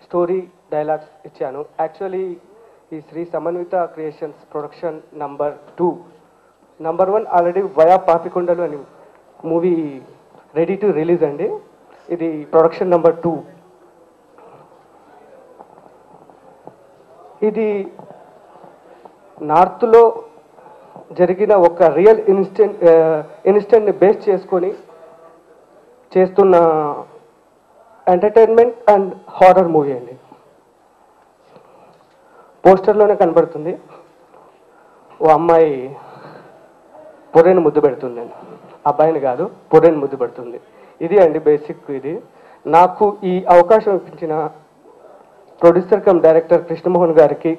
Story dialogues ఇచ్చాను. Actually ఈ Shri Samanvitha creations production number 2. Number 1 already via Papikondalu అని మూవీ రెడీ టు రిలీజ్ అండి. ఇది ప్రొడక్షన్ నంబర్ 2. ఇది నార్త్లో జరిగిన ఒక రియల్ ఇన్సిడెంట్ని బేస్ చేసుకొని చేస్తున్న ఎంటర్టైన్మెంట్ అండ్ హారర్ మూవీ అండి. పోస్టర్లోనే కనబడుతుంది, ఓ అమ్మాయి పొర్రెని ముద్దు పెడుతుంది, అబ్బాయిని కాదు పొర్రెని ముద్దు పెడుతుంది. ఇది అండి బేసిక్. ఇది నాకు ఈ అవకాశం ఇప్పించిన ప్రొడ్యూసర్ కమ్ డైరెక్టర్ కృష్ణమోహన్ గారికి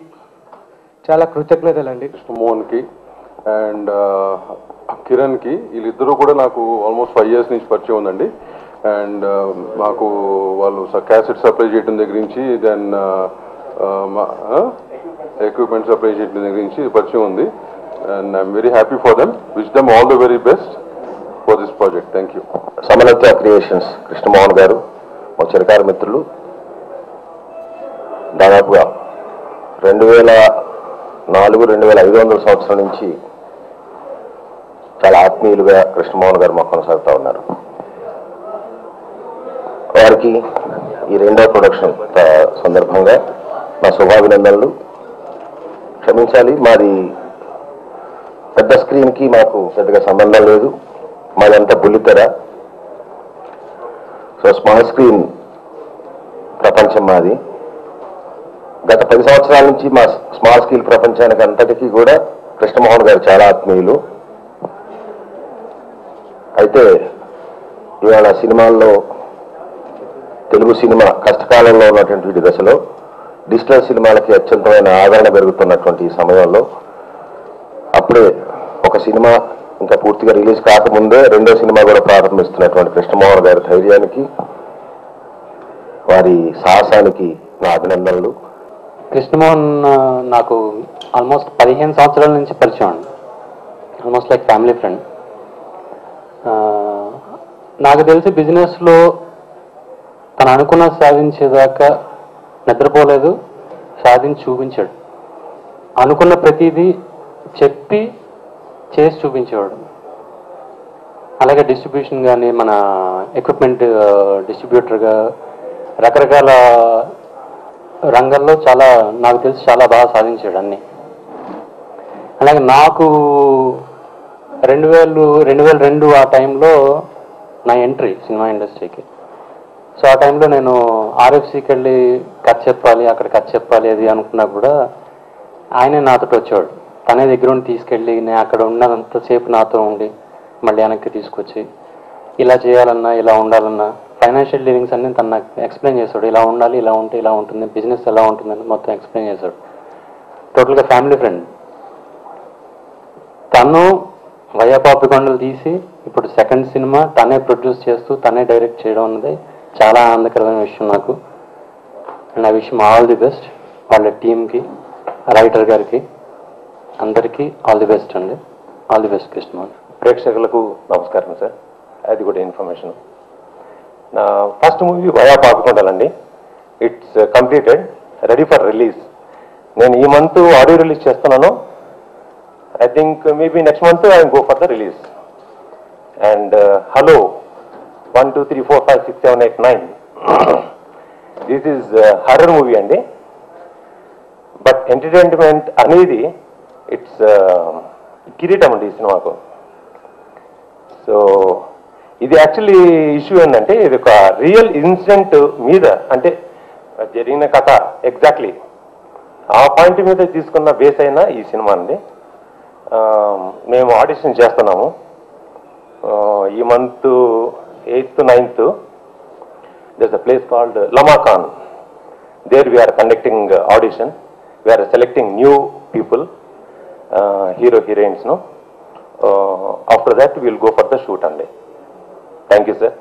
చాలా కృతజ్ఞతలండి. కృష్ణమోహన్కి అండ్ కిరణ్కి, వీళ్ళిద్దరూ కూడా నాకు ఆల్మోస్ట్ 5 years నుంచి పరిచయం ఉందండి. అండ్ మాకు వాళ్ళు క్యాసెట్ సప్లై చేయడం దగ్గర నుంచి, దెన్ ఎక్విప్మెంట్ సప్లై చేయడం దగ్గర నుంచి పరిచయం ఉంది. And I'm very happy for them. Wish them all the very best for this project. Thank you. Samanvitha creations Krishnamohan garu మా చిరకార మిత్రులు. దాదాపుగా 2004-2500 సంవత్సరం నుంచి చాలా ఆత్మీయులుగా కృష్ణమోహన్ గారు మాకు కొనసాగుతూ ఉన్నారు. వారికి ఈ 2వ ప్రొడక్షన్ సందర్భంగా నా శుభాభినందనలు. క్షమించాలి, మాది పెద్ద స్క్రీన్కి మాకు పెద్దగా సంబంధం లేదు, మాదంతా బుల్లితెర. సో స్మాల్ స్క్రీన్ ప్రపంచం మాది. గత 10 సంవత్సరాల నుంచి మా స్మాల్ స్క్రీన్ ప్రపంచానికి అంతటికీ కూడా కృష్ణమోహన్ గారు చాలా ఆత్మీయులు. అయితే ఇవాళ సినిమాల్లో, తెలుగు సినిమా కష్టకాలంలో ఉన్నటువంటి దశలో డిజిటల్ సినిమాలకి అత్యంతమైన ఆదరణ పెరుగుతున్నటువంటి ఈ సమయంలో అప్పుడే ఒక సినిమా ఇంకా పూర్తిగా రిలీజ్ కాకముందే 2వ సినిమా కూడా ప్రారంభిస్తున్నటువంటి కృష్ణమోహన్ గారి ధైర్యానికి, వారి సాహసానికి నా అభినందనలు. కృష్ణమోహన్ నాకు ఆల్మోస్ట్ 15 సంవత్సరాల నుంచి పరిచయం అండి. Almost like family friend. నాకు తెలిసి బిజినెస్లో తను అనుకున్నది సాధించేదాకా నిద్రపోలేదు, సాధించి చూపించాడు. అనుకున్న ప్రతిదీ చెప్పి చేసి చూపించేవాడు. అలాగే డిస్ట్రిబ్యూషన్ కానీ, మన ఎక్విప్మెంట్ డిస్ట్రిబ్యూటర్గా రకరకాల రంగాల్లో నాకు తెలిసి చాలా బాగా సాధించాడు అన్నీ. అలాగే నాకు 2002 ఆ టైంలో నా ఎంట్రీ సినిమా ఇండస్ట్రీకి. సో ఆ టైంలో నేను ఆర్ఎఫ్సికి వెళ్ళి కథ చెప్పాలి, అక్కడ కథ చెప్పాలి అది అనుకున్నా కూడా ఆయనే నాతో వచ్చేవాడు. తనే దగ్గర ఉండి తీసుకెళ్ళి నేను అక్కడ ఉన్నంతసేపు నాతో ఉండి మళ్ళీ వెనక్కి తీసుకొచ్చి ఇలా చేయాలన్నా, ఇలా ఉండాలన్నా, ఫైనాన్షియల్ డీలింగ్స్ అన్నీ తను నాకు ఎక్స్ప్లెయిన్ చేశాడు. ఇలా ఉండాలి, ఇలా ఉంటే ఇలా ఉంటుంది, బిజినెస్ ఎలా ఉంటుందని మొత్తం ఎక్స్ప్లెయిన్ చేశాడు. టోటల్గా ఫ్యామిలీ ఫ్రెండ్. తను వయా పాపికొండలు తీసి ఇప్పుడు 2nd సినిమా తనే ప్రొడ్యూస్ చేస్తూ తనే డైరెక్ట్ చేయడం అన్నది చాలా ఆనందకరమైన విషయం నాకు. అండ్ ఆ విషయం ఆల్ ది బెస్ట్ వాళ్ళ టీంకి, రైటర్ గారికి, అందరికీ ఆల్ ది బెస్ట్ అండి. All the best Krishnamohan. ప్రేక్షకులకు నమస్కారం సార్. అది కూడా ఇన్ఫర్మేషన్. నా ఫస్ట్ మూవీ వయా పాపికొండలండి. It's completed, ready for release. నేను ఈ మంత్ ఆడియో రిలీజ్ చేస్తున్నాను. I think maybe next month I go for the release. And hello 1 2 3 4 5 6 7 8 9 this is horror movie అండి. బట్ ఎంటర్టైన్మెంట్ అనేది it's కిరీటం అండి ఈ సినిమాకు. సో ఇది యాక్చువల్లీ ఇష్యూ ఏంటంటే, ఇది ఒక రియల్ ఇన్సిడెంట్ మీద, అంటే జరిగిన కథ ఎగ్జాక్ట్లీ ఆ పాయింట్ మీద తీసుకున్న బేస్ అయిన ఈ సినిమా అండి. మేము ఆడిషన్ చేస్తున్నాము ఈ month 8th 9th. there's a place called Lamakan. There we are conducting audition. We are selecting new people, hero heroines. No, after that we will go for the shoot. Thank you, sir.